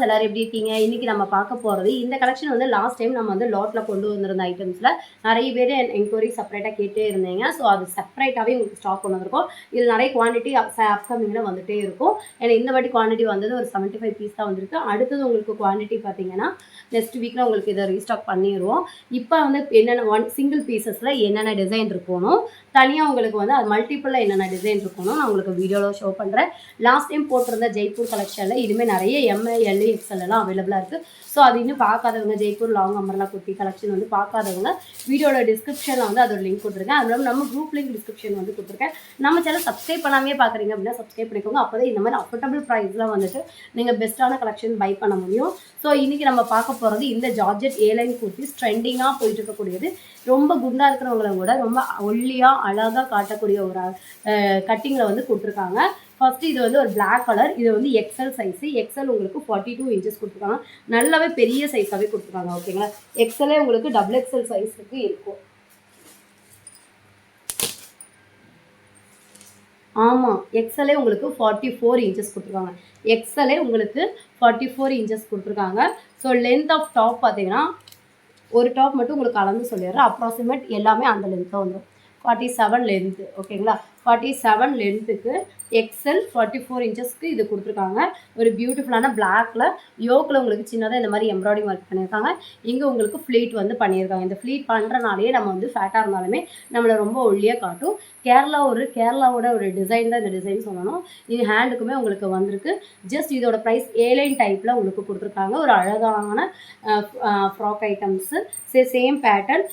Viewers எல்லாரும் எப்படி இருக்கீங்க? இன்னைக்கு நம்ம பார்க்க போறது இந்த கலெக்ஷன் வந்து லாஸ்ட் டைம் நம்ம வந்து லாட்ல கொண்டு வந்திருந்த ஐட்டம்ஸ்ல நிறைய பேர் என்கொயரி செப்பரேட்டா கேட்டே இருந்தீங்க. ஸோ அது செப்பரேட்டாவே உங்களுக்கு ஸ்டாக் கொண்டு வந்திருக்கோம். இதில் நிறைய குவான்டிட்டி அப்கமிங்ல வந்துட்டே இருக்கும். ஏன்னா இந்த வாட்டி குவான்டிட்டி வந்தது ஒரு 75 பீஸ் தான் வந்திருக்கு. அடுத்தது உங்களுக்கு குவான்டிட்டி பார்த்தீங்கன்னா நெக்ஸ்ட் வீக்ல உங்களுக்கு இதை ரீஸ்டாக் பண்ணிடுவோம். இப்போ வந்து என்னென்ன சிங்கிள் பீசஸ்ல என்னென்ன டிசைன் இருக்கணும், தனியாக உங்களுக்கு வந்து அது மல்டிபிளில் என்னென்ன டிசைன் இருக்கணும் நான் உங்களுக்கு வீடியோவில் ஷோ பண்ணுறேன். லாஸ்ட் டைம் போட்டிருந்த ஜெய்ப்பூர் கலெக்ஷனில் இனிமேல் நிறைய எம்எல் எல் எக்ஸ்எல் எல்லாம் அவைலபிளாக இருக்குது. ஸோ அது இன்னும் பார்க்காதவங்க Jaipur long umbrella kurti collection வந்து பார்க்காதவங்க வீடியோட டிஸ்கிரிப்ஷனில் வந்து அதோட லிங்க் கொடுத்துருக்கேன். அது இல்லாமல் நம்ம குரூப் லிங்க் டிஸ்கிரிப்ஷன் வந்து கொடுத்துருக்கேன். நம்ம சேனல் சப்ஸ்கிரைப் பண்ணாமே பார்க்குறீங்க அப்படின்னா சப்ஸ்கிரைப் பண்ணிக்கோங்க. அப்போ தான் இந்த மாதிரி அஃபோர்டபுள் ப்ரைஸில் வந்துட்டு நீங்கள் பெஸ்ட்டான கலெக்ஷன் பை பண்ண முடியும். ஸோ இன்றைக்கி நம்ம பார்க்க போகிறது இந்த ஜார்ஜெட் ஏலைன் குர்த்திஸ் ட்ரெண்டிங்காக போயிட்டு இருக்கக்கூடியது. ரொம்ப குண்டாக இருக்கிறவங்கள கூட ரொம்ப ஒல்லியாக அழகாக காட்டக்கூடிய ஒரு கட்டிங்கில் வந்து கொடுத்துருக்காங்க. ஃபர்ஸ்ட் இது வந்து ஒரு பிளாக் கலர். இது வந்து எக்ஸல் சைஸு. எக்ஸல் உங்களுக்கு 42 இன்ச்சஸ் கொடுத்துருக்காங்க. நல்லாவே பெரிய சைஸாகவே கொடுத்துருக்காங்க. ஓகேங்களா? எக்ஸலே உங்களுக்கு டபுள் எக்ஸல் சைஸுக்கு இருக்கும். ஆமாம், எக்ஸலே உங்களுக்கு 44 இன்ச்சஸ் கொடுத்துருக்காங்க. எக்ஸலே உங்களுக்கு 44 இன்ச்சஸ் கொடுத்துருக்காங்க. ஸோ லென்த் ஆஃப் டாப் பார்த்தீங்கன்னா ஒரு டாப் மட்டும் உங்களுக்கு கலந்து சொல்லிடுறேன். அப்ராக்சிமேட் எல்லாமே அந்த லென்த்தாக வந்துடும். 47 லென்த்து. ஓகேங்களா? 47 லென்த்துக்கு எக்ஸல் 44 இன்ச்சஸ்க்கு இது கொடுத்துருக்காங்க. ஒரு பியூட்டிஃபுல்லான பிளாக்ல யோக்கில் உங்களுக்கு சின்னதாக இந்த மாதிரி எம்ப்ராய்டிங் ஒர்க் பண்ணியிருக்காங்க. இங்கே உங்களுக்கு ஃப்ளீட் வந்து பண்ணியிருக்காங்க. இந்த ஃப்ளீட் பண்ணுறனாலேயே நம்ம வந்து ஃபேட்டாக இருந்தாலுமே நம்மளை ரொம்ப ஒல்லியாக காட்டும். கேரளாவோட ஒரு டிசைன் தான் இந்த டிசைன் சொல்லணும். இது ஹேண்டுக்குமே உங்களுக்கு வந்திருக்கு. ஜஸ்ட் இதோட ப்ரைஸ் ஏலைன் டைப்பில் உங்களுக்கு கொடுத்துருக்காங்க. ஒரு அழகான ஃப்ராக் ஐட்டம்ஸு சேம் பேட்டர்ன்.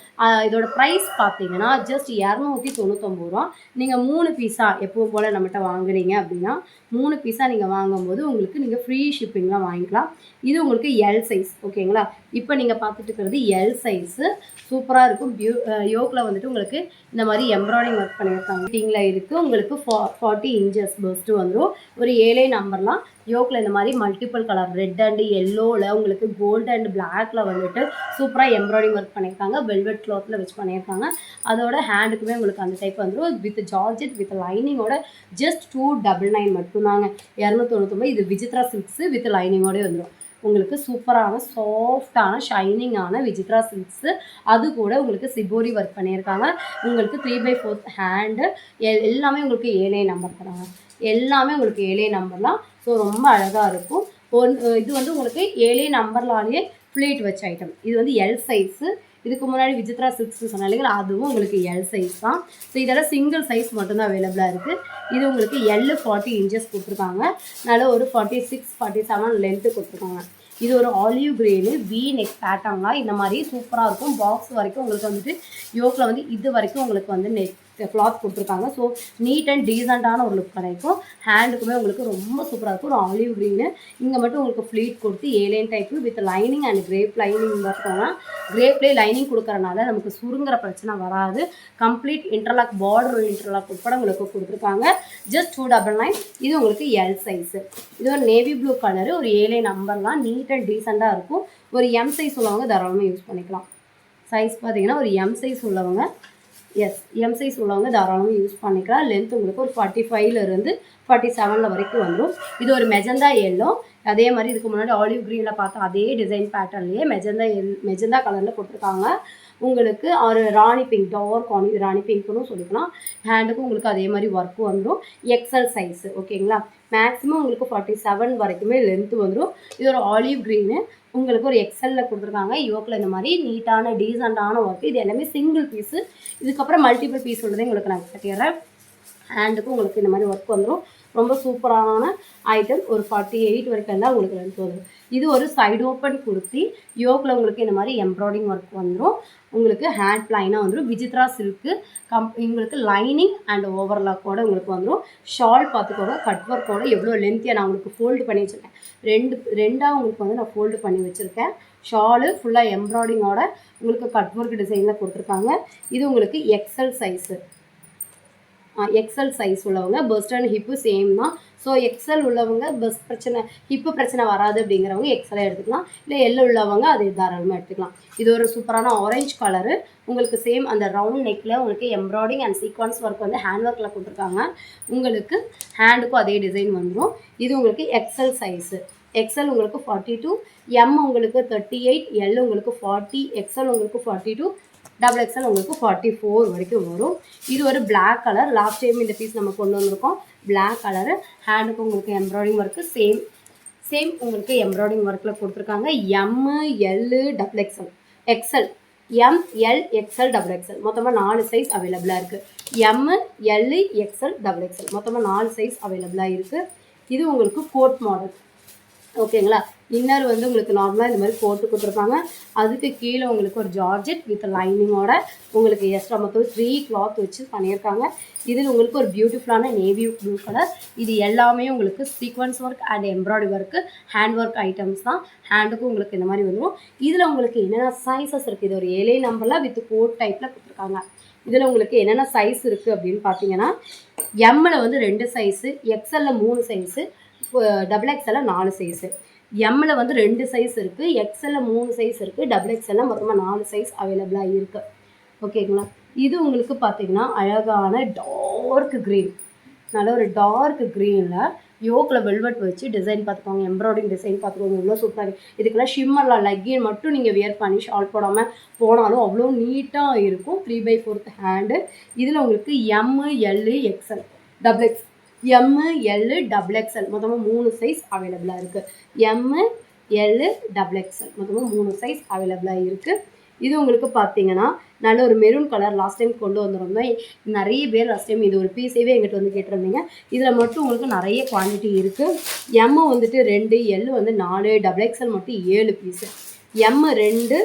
இதோட ப்ரைஸ் பார்த்தீங்கன்னா ஜஸ்ட் 299 ரூபா. நீங்கள் 3 பீஸாக எப்பவும் போல் நம்மகிட்ட வாங்குறீங்க அப்படின்னா 3 பீஸாக நீங்கள் வாங்கும்போது உங்களுக்கு நீங்கள் ஃப்ரீ ஷிப்பிங்லாம் வாங்கிக்கலாம். இது உங்களுக்கு எல் சைஸ். ஓகேங்களா? இப்போ நீங்கள் பார்த்துட்டு இருக்கிறது எல் சைஸு. சூப்பராக இருக்கும். யோக்கில் வந்துட்டு உங்களுக்கு இந்த மாதிரி எம்ப்ராய்டிங் ஒர்க் பண்ணியிருக்காங்க. ஃபிட்டிங்கில் இருக்குது. உங்களுக்கு 40 இன்ச்சஸ் பஸ்ட்டு வந்துடும். ஒரு 7 நம்பர்லாம் யோக்கில் இந்த மாதிரி மல்டிபிள் கலர் ரெட் அண்ட் எல்லோவில் உங்களுக்கு கோல்டு அண்ட் பிளாக்ல வந்துட்டு சூப்பராக எம்ப்ராய்டிங் ஒர்க் பண்ணியிருக்காங்க. வெல்வெட் கிளாத்தில் வச்சு பண்ணியிருக்காங்க. அதோட ஹேண்டுக்குமே உங்களுக்கு அந்த டைப் வந்துடும். வித் ஜார்ஜெட் வித் லைனிங்கோட ஜஸ்ட் 299 மட்டும்தாங்க. 299. இது விசித்ரா சில்க்ஸு வித் லைனிங்கோடய வந்துடும். உங்களுக்கு சூப்பரான சாஃப்டான ஷைனிங்கான விசித்ரா சில்க்ஸு. அது கூட உங்களுக்கு சிபோரி ஒர்க் பண்ணியிருக்காங்க. உங்களுக்கு 3/4 ஹேண்டு எல்லாமே உங்களுக்கு 7 நம்பர் தராங்க. எல்லாமே உங்களுக்கு 7 நம்பர்லாம். ஸோ ரொம்ப அழகாக இருக்கும். இது வந்து உங்களுக்கு 7 நம்பர்லாலேயே ஃப்ளீட் வச்ச ஐட்டம். இது வந்து எல் சைஸு. இதுக்கு முன்னாடி விசித்ரா சில்க்ஸ்னு சொன்னாங்க இல்லைங்களா, அதுவும் உங்களுக்கு எல் சைஸ் தான். ஸோ இதெல்லாம் சிங்கிள் சைஸ் மட்டும்தான் அவைலபிளாக இருக்குது. இது உங்களுக்கு எல் 40 இன்ச்சஸ் கொடுத்துருக்காங்க. நல்ல ஒரு 46 47 லென்த்து கொடுத்துருக்காங்க. இது ஒரு ஆலிவ் கிரீனு வி நெக் பேட்டர்ன்லாம் இந்த மாதிரி சூப்பராக இருக்கும். பாக்ஸ் வரைக்கும் உங்களுக்கு வந்துட்டு யோக்கில் வந்து இது வரைக்கும் உங்களுக்கு வந்து நெக் கிளாத் கொடுத்துருக்காங்க. ஸோ நீட் அண்ட் டீசெண்டான ஒரு லுக் கிடைக்கும். ஹேண்டுக்குமே உங்களுக்கு ரொம்ப சூப்பராக இருக்கும். ஒரு ஆலிவ் க்ரீனு. இங்கே மட்டும் உங்களுக்கு ஃப்ளீட் கொடுத்து airline type with lining and grape lining பார்த்தோம்னா கிரேப்லேயே லைனிங் கொடுக்குறனால நமக்கு சுருங்குற பிரச்சனை வராது. கம்ப்ளீட் இன்டர்லாக் பார்டர் இன்டர்லாக் உட்பட உங்களுக்கு கொடுத்துருக்காங்க. ஜஸ்ட் 299. இது உங்களுக்கு எல் சைஸு. இது ஒரு நேவி ப்ளூ கலரு. ஒரு 7 நம்பர்லாம் நீட் அண்ட் டீசெண்டாக இருக்கும். ஒரு எம் சைஸ் உள்ளவங்க தாராளமாக யூஸ் பண்ணிக்கலாம். சைஸ் பார்த்தீங்கன்னா ஒரு எம் சைஸ் உள்ளவங்க எம் சைஸ் உள்ளவங்க தாராளமாக யூஸ் பண்ணிக்கலாம். லென்த் உங்களுக்கு ஒரு 45லேருந்து 47 வரைக்கும் வந்துடும். இது ஒரு மெஜந்தா எல்லோ. அதே மாதிரி இதுக்கு முன்னாடி ஆலிவ் க்ரீனில் பார்த்தா அதே டிசைன் பேட்டர்ன்லேயே மெஜந்தா கலரில் கொடுத்துருக்காங்க. உங்களுக்கு ஒரு ராணி பிங்க் டார்க் ராணி பிங்க்னு சொல்லிக்கலாம். ஹேண்டுக்கும் உங்களுக்கு அதே மாதிரி ஒர்க்கு வந்துடும். XL size. ஓகேங்களா? மேக்ஸிமம் உங்களுக்கு 47 வரைக்குமே லென்த்து வந்துடும். இது ஒரு ஆலிவ் க்ரீனு. உங்களுக்கு ஒரு எக்ஸலில் கொடுத்துருக்காங்க. யோக்கில் இந்த மாதிரி நீட்டான டீசெண்டான ஒர்க்கு. இது எல்லாமே சிங்கிள் பீஸு. இதுக்கப்புறம் மல்டிபிள் பீஸ் உள்ளதே உங்களுக்கு நான் கட்டிடுறேன். ஹேண்டுக்கும் உங்களுக்கு இந்த மாதிரி ஒர்க் வந்துடும். ரொம்ப சூப்பரான ஐட்டம். ஒரு 48 வரைக்கும் இருந்தால் உங்களுக்கு லென்த் வந்துடும். இது ஒரு சைடு ஓப்பன் குர்த்தி. யோக்கில் உங்களுக்கு இந்த மாதிரி எம்ப்ராய்டிங் ஒர்க் வந்துடும். உங்களுக்கு ஹேண்ட் ப்ளைனாக வந்துடும். விசித்ரா சில்க்கு உங்களுக்கு லைனிங் அண்ட் ஓவர்லாக்கோடு உங்களுக்கு வந்துடும். ஷால் பார்த்துக்கோங்க. கட் ஒர்க்கோட எவ்வளோ லென்த்தியாக நான் உங்களுக்கு ஃபோல்டு பண்ணி வச்சுருக்கேன். ரெண்டாக உங்களுக்கு வந்து நான் ஃபோல்டு பண்ணி வச்சுருக்கேன். ஷாலு ஃபுல்லாக எம்ப்ராய்டிங்கோட உங்களுக்கு கட் ஒர்க் டிசைனில் கொடுத்துருக்காங்க. இது உங்களுக்கு எக்ஸல் சைஸு. எக்ஸல் சைஸ் உள்ளவங்க பஸ்ட் அண்ட் ஹிப்பு சேம் தான். ஸோ எக்ஸல் உள்ளவங்க பஸ்ட் பிரச்சனை ஹிப்பு பிரச்சனை வராது அப்படிங்கிறவங்க எக்ஸலாக எடுத்துக்கலாம். இல்லை எல் உள்ளவங்க அதை தாராளமாக எடுத்துக்கலாம். இது ஒரு சூப்பரான ஆரஞ்சு கலரு. உங்களுக்கு சேம் அந்த ரவுண்ட் நெக்கில் உங்களுக்கு எம்ப்ராய்டிங் அண்ட் சீக்வன்ஸ் ஒர்க் வந்து ஹேண்ட் ஒர்க்கில் கொடுத்துருக்காங்க. உங்களுக்கு ஹேண்டுக்கும் அதே டிசைன் வந்துடும். இது உங்களுக்கு எக்ஸல் சைஸு. எக்ஸ்எல் உங்களுக்கு 42, எம் உங்களுக்கு 38, எல் உங்களுக்கு 40, எக்ஸ்எல் உங்களுக்கு 42, டபுள் எக்ஸ்எல் உங்களுக்கு 44 வரைக்கும் வரும். இது ஒரு பிளாக் கலர். லாஸ்ட் டைம் இந்த பீஸ் நம்ம கொண்டு வந்திருக்கோம். Black colour. ஹேண்டுக்கு உங்களுக்கு எம்ப்ராய்டிங் ஒர்க்கு சேம் உங்களுக்கு எம்ப்ராய்டிங் ஒர்க்கில் கொடுத்துருக்காங்க. M L double XL, XL, M L XL double XL மொத்தமாக 4 சைஸ் அவைலபிளாக இருக்குது. M L XL double XL மொத்தமாக 4 சைஸ் அவைலபிளாக இருக்குது. இது உங்களுக்கு கோட் மாடல். ஓகேங்களா. இன்னர் வந்து உங்களுக்கு நார்மலாக இந்த மாதிரி போட்டு கொடுத்துருப்பாங்க. அதுக்கு கீழே உங்களுக்கு ஒரு ஜார்ஜெட் வித் லைனிங்கோட உங்களுக்கு எக்ஸ்ட்ரா மொத்தம் 3 கிளாத் வச்சு பண்ணியிருக்காங்க. இதில் உங்களுக்கு ஒரு பியூட்டிஃபுல்லான நேவி ப்ளூ கலர். இது எல்லாமே உங்களுக்கு sequence work and embroidery work, hand work items தான். ஹேண்டுக்கும் உங்களுக்கு இந்த மாதிரி வந்துடும். இதில் உங்களுக்கு என்னென்ன சைஸஸ் இருக்குது, இது ஒரு 7 நம்பரில் வித் கோட் டைப்பில் கொடுத்துருக்காங்க. இதில் உங்களுக்கு என்னென்ன சைஸ் இருக்குது அப்படின்னு பார்த்தீங்கன்னா, எம்மில் வந்து 2 சைஸு, எக்ஸ்எல்லில் 3 சைஸு, டபுள் எக்ஸ்எல்லில் 4 சைஸு. எம்மில் வந்து 2 சைஸ் இருக்குது, எக்ஸ்எல்லில் 3 சைஸ் இருக்குது, டபுள் எக்ஸ்எல்லில் மொத்தமாக 4 சைஸ் அவைலபிளாக இருக்குது. ஓகேங்களா. இது உங்களுக்கு பார்த்தீங்கன்னா அழகான டார்க் க்ரீன், நல்ல ஒரு டார்க் க்ரீனில் யோக்கில் வெல்வெட் வச்சு டிசைன் பார்த்துக்கோங்க. எம்ப்ராய்டிங் டிசைன் பார்த்துக்கோங்க, இவ்வளோ சூப்பராக இருக்குது. இதுக்கெல்லாம் ஷிம்மரில் லெக்கின் மட்டும் நீங்கள் வியர் பண்ணி ஷால் போடாமல் போனாலும் அவ்வளோ நீட்டாக இருக்கும். 3/4 ஹேண்டு. இதில் உங்களுக்கு M L XL double X, M L double XL மொத்தமாக 3 சைஸ் அவைலபிளாக இருக்குது. எம்மு எல்லு டபுள் எக்ஸ்எல் மொத்தமாக 3 சைஸ் அவைலபிளாக இருக்குது. இது உங்களுக்கு பார்த்தீங்கன்னா நல்ல ஒரு மெரூன் கலர். லாஸ்ட் டைம் கொண்டு வந்துருந்தோம். நிறைய பேர் லாஸ்ட் டைம் இது ஒரு பீஸேவே எங்கிட்ட வந்து கேட்டிருந்தீங்க. இதில் மட்டும் உங்களுக்கு நிறைய குவான்டிட்டி இருக்குது. எம்மு வந்துட்டு 2, எல்லு வந்து 4, டபுள் எக்ஸ்எல் மட்டும் 7 பீஸு. எம்மு 2,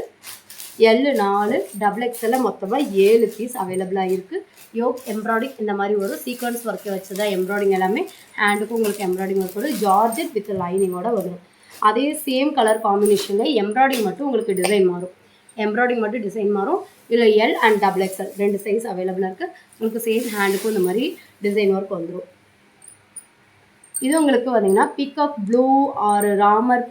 எல்லு 4, டபுள் எக்ஸ்எல்லில் மொத்தமாக 7 பீஸ் அவைலபிளாக இருக்குது. யோக் எம்ப்ராய்டிங் இந்த மாதிரி ஒரு சீக்வன்ஸ் ஒர்க்கை வச்சு தான் எம்ப்ராய்டிங் எல்லாமே. ஹேண்டுக்கும் உங்களுக்கு எம்ப்ராய்டிங் ஒர்க் வரும். ஜார்ஜெட் வித் லைனிங்கோட வரும். அதே சேம் கலர் காம்பினேஷனில் எம்ப்ராய்டிங் மட்டும் உங்களுக்கு டிசைன் மாறும். எம்ப்ராய்டிங் மட்டும் டிசைன் மாறும். இதில் L and double XL 2 size அவைலபிளாக இருக்குது. உங்களுக்கு சேம் ஹேண்டுக்கும் இந்த மாதிரி டிசைன் ஒர்க் வந்துடும். இது உங்களுக்கு பார்த்தீங்கன்னா peacock blue or Ramar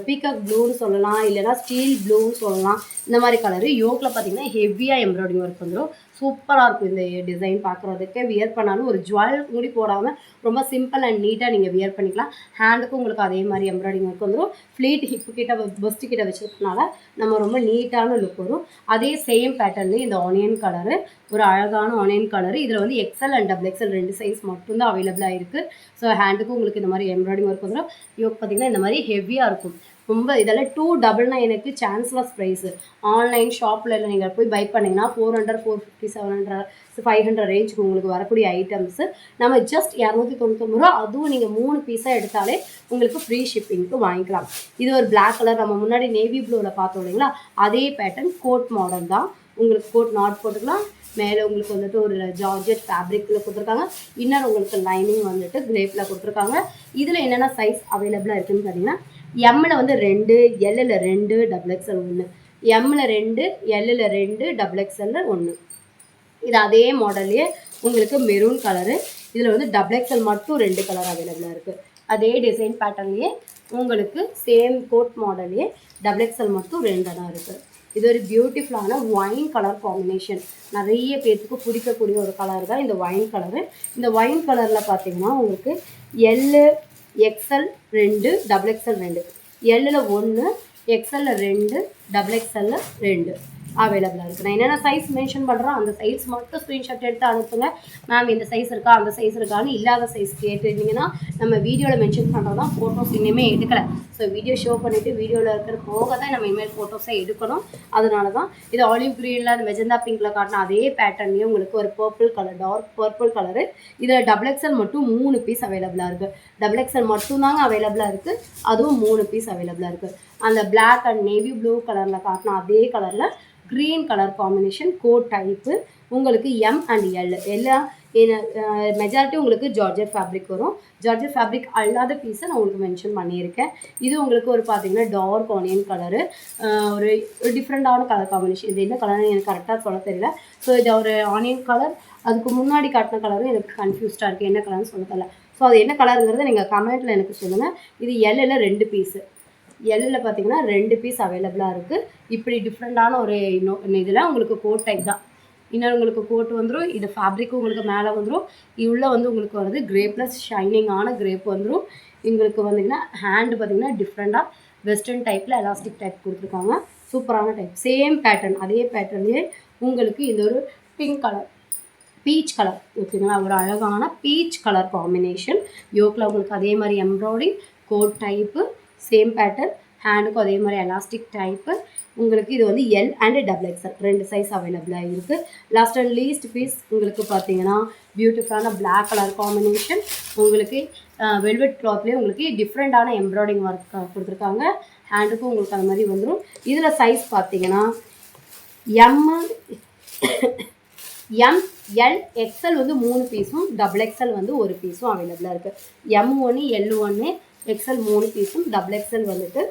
peacock ப்ளூன்னு சொல்லலாம், இல்லைனா ஸ்டீல் ப்ளூன்னு சொல்லலாம். இந்த மாதிரி கலரு யோக்கில் பார்த்தீங்கன்னா ஹெவியாக எம்ப்ராய்டிங் ஒர்க் வந்துடும். சூப்பராக இருக்கும் இந்த டிசைன் பார்க்குறதுக்கு. வியர் பண்ணாலும் ஒரு ஜுவல் முடி போடாமல் ரொம்ப சிம்பிள் அண்ட் நீட்டாக நீங்கள் வியர் பண்ணிக்கலாம். ஹேண்டுக்கும் உங்களுக்கு அதே மாதிரி எம்ப்ராய்டிங் ஒர்க் வந்துடும். ஃப்ளீட் ஹிப்பு கிட்ட பெஸ்ட்டு கிட்ட வச்சுருக்கனால நம்ம ரொம்ப நீட்டான லுக் வரும். அதே சேம் பேட்டர்ன்லேயே இந்த ஆனியன் கலரு, ஒரு அழகான ஆனியன் கலரு. இதில் வந்து XL and double XL 2 size மட்டும்தான் அவைலபிளாக இருக்குது. ஸோ ஹேண்டுக்கும் உங்களுக்கு இந்த மாதிரி எம்ப்ராய்டிங் ஒர்க் வந்துடும். யோக் பார்த்திங்கன்னா இந்த மாதிரி ஹெவியாக இருக்கும். ரொம்ப இதெல்லாம் 299 சான்ஸ்லெஸ் ப்ரைஸு. ஆன்லைன் ஷாப்பில் நீங்கள் போய் பை பண்ணிங்கன்னா 400, 450, 700, 500 ரேஞ்சுக்கு உங்களுக்கு வரக்கூடிய ஐட்டம்ஸு நம்ம ஜஸ்ட் 299 ரூபா. அதுவும் நீங்கள் 3 பீஸாக எடுத்தாலே உங்களுக்கு ஃப்ரீ ஷிப்பிங்க்கு வாங்கிக்கலாம். இது ஒரு பிளாக் கலர். நம்ம முன்னாடி நேவி ப்ளூவில் பார்த்தோம் இல்லைங்களா, அதே பேட்டர்ன் கோட் மாடல் தான். உங்களுக்கு கோட் நாட் போட்டுக்கலாம். மேலே உங்களுக்கு வந்துட்டு ஒரு ஜார்ஜெட் ஃபேப்ரிக்கில் கொடுத்துருக்காங்க. இன்னும் உங்களுக்கு லைனிங் வந்துட்டு கிரேப்பில் கொடுத்துருக்காங்க. இதில் என்னென்ன சைஸ் அவைலபிளாக இருக்குதுன்னு பார்த்தீங்கன்னா, எம்மில் வந்து 2, எல்லில் 2, டபுள் எக்ஸ்எல் 1, எம்மில் 2, எல்லில் 2, டபுள் எக்ஸ்எல்ல 1. இது அதே மாடல்லையே உங்களுக்கு மெரூன் கலரு. இதில் வந்து டபுள் எக்ஸ்எல் மட்டும் 2 கலர் அவைலபிளாக இருக்குது. அதே டிசைன் பேட்டர்ன்லேயே உங்களுக்கு சேம் கோட் மாடல்லையே டபுள் எக்ஸ்எல் மட்டும் 2 தான் இருக்குது. இது ஒரு பியூட்டிஃபுல்லான ஒயின் கலர் காம்பினேஷன். நிறைய பேர்த்துக்கு பிடிக்கக்கூடிய ஒரு கலர் தான் இந்த ஒயின் கலரு. இந்த ஒயின் கலரில் பார்த்தீங்கன்னா உங்களுக்கு எல்லு எக்ஸ்எல் 2, டபுள் எக்ஸ்எல் 2, எல்லில் 1, எக்ஸ்எல்லில் 2, டபுள் எக்ஸ்எல்லில் 2 அவைலபிளாக இருக்குது. நான் என்னென்ன சைஸ் மென்ஷன் பண்ணுறோம் அந்த சைஸ் மட்டும் ஸ்க்ரீன்ஷாட் எடுத்து அனுப்புங்க. மேம் இந்த சைஸ் இருக்கா அந்த சைஸ் இருக்கான்னு இல்லாத சைஸ் கேட்டுருந்தீங்கன்னா நம்ம வீடியோவில் மென்ஷன் பண்ணுறது தான். ஃபோட்டோஸ் இன்னுமே எடுக்கலை. ஸோ வீடியோ ஷோ பண்ணிவிட்டு வீடியோவில் இருக்கிற போக தான் நம்ம இனிமேல் ஃபோட்டோஸை எடுக்கணும். அதனால தான் இது ஆலிவ் க்ரீனில் அந்த மெஜந்தா பிங்க்கில் காட்டின அதே பேட்டர்ன்லேயே உங்களுக்கு ஒரு purple colour, dark purple colour. இதில் டபுள் எக்ஸ்எல் மட்டும் 3 பீஸ் அவைலபிளாக இருக்குது. டபுள் எக்ஸ்எல் மட்டும் தாங்க அவைலபிளாக இருக்குது. அதுவும் 3 பீஸ் அவைலபிளாக இருக்குது. அந்த பிளாக் அண்ட் நேவி ப்ளூ கலரில் காட்டின அதே கலரில் green colour combination code type. உங்களுக்கு எம் அண்ட் எல் எல்லாம் மெஜாரிட்டி உங்களுக்கு ஜார்ஜெட் ஃபேப்ரிக் வரும். ஜார்ஜெட் ஃபேப்ரிக் அல்லாத பீஸை நான் உங்களுக்கு மென்ஷன் பண்ணியிருக்கேன். இது உங்களுக்கு ஒரு பார்த்தீங்கன்னா டார்க் ஆனியன் கலரு, ஒரு டிஃப்ரெண்ட்டான கலர் காம்பினேஷன். இது என்ன கலர்னு எனக்கு கரெக்டாக சொல்ல தெரியல. ஸோ இது ஒரு ஆனியன் கலர். அதுக்கு முன்னாடி காட்டின கலரும் எனக்கு கன்ஃபியூஸ்டாக இருக்குது, என்ன கலர்னு சொல்ல தெரியல. ஸோ அது என்ன கலருங்கிறத நீங்கள் கமெண்ட்டில் எனக்கு சொல்லுங்கள். இது எல்லில் 2 பீஸு. எல்லில் பார்த்தீங்கன்னா 2 பீஸ் அவைலபிளாக இருக்குது. இப்படி டிஃப்ரெண்ட்டான ஒரு இதில் உங்களுக்கு கோட் டைப் தான். இன்னொரு உங்களுக்கு கோட் வந்துடும். இது ஃபேப்ரிக்கும் உங்களுக்கு மேலே வந்துடும். உள்ளே வந்து உங்களுக்கு வருது கிரே ப்ளஸ் ஷைனிங்கான கிரேப் வந்துடும். உங்களுக்கு வந்தீங்கன்னா ஹேண்டு பார்த்தீங்கன்னா டிஃப்ரெண்ட்டாக வெஸ்டர்ன் டைப்பில் எலாஸ்டிக் டைப் கொடுத்துருக்காங்க. சூப்பரான டைப். சேம் பேட்டர்ன், அதே பேட்டர்ன்லேயே உங்களுக்கு இந்த ஒரு பிங்க் கலர், பீச் கலர் ஓகேங்களா, ஒரு அழகான பீச் கலர் காம்பினேஷன். யோக்கில் உங்களுக்கு அதே மாதிரி எம்ப்ராய்டிங் கோட் டைப்பு, சேம் பேட்டர்ன். ஹேண்டுக்கும் அதே மாதிரி எலாஸ்டிக் டைப்பு. உங்களுக்கு இது வந்து எல் அண்ட் XXL 2 சைஸ் அவைலபிளாக இருக்குது. லாஸ்ட் அண்ட் லீஸ்ட் பீஸ் உங்களுக்கு பார்த்தீங்கன்னா பியூட்டிஃபுல்லான பிளாக் கலர் காம்பினேஷன். உங்களுக்கு வெல்வெட் கிளாத்லேயே உங்களுக்கு டிஃப்ரெண்ட்டான எம்ப்ராய்டிங் ஒர்க் கொடுத்துருக்காங்க. ஹேண்டுக்கும் உங்களுக்கு அந்த மாதிரி வந்துடும். இதில் சைஸ் பார்த்தீங்கன்னா ML XL வந்து 3 பீஸும், XXL வந்து 1 பீஸும் அவைலபிளாக இருக்குது. M1 L1 XL 3 பீஸும், XXL வந்துட்டு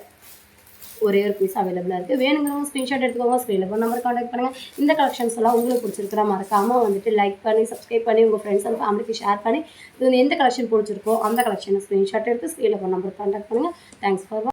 ஒரே ஒரு பீஸ் அவைலபிளாக இருக்குது. வேணுங்கிறவங்க ஸ்க்ரீன்ஷாட் எடுத்துக்கோங்க. ஸ்க்ரீனில் நம்பர் கான்டாக்ட் பண்ணுங்கள். இந்த கலெக்ஷன்ஸ் எல்லாம் உங்களுக்கு பிடிச்சிருக்கிறா மறக்காமல் வந்துட்டு லைக் பண்ணி சப்ஸ்கிரைப் பண்ணி உங்கள் ஃப்ரெண்ட்ஸ் அண்ட் ஃபேமிலிக்கு ஷேர் பண்ணி இது எந்த கலெக்ஷன் பிடிச்சிருக்கோ அந்த கலெக்ஷனை ஸ்க்ரீன்ஷாட் எடுத்து ஸ்க்ரீனில் நம்பர் கான்டாக்ட் பண்ணுங்கள். Thanks for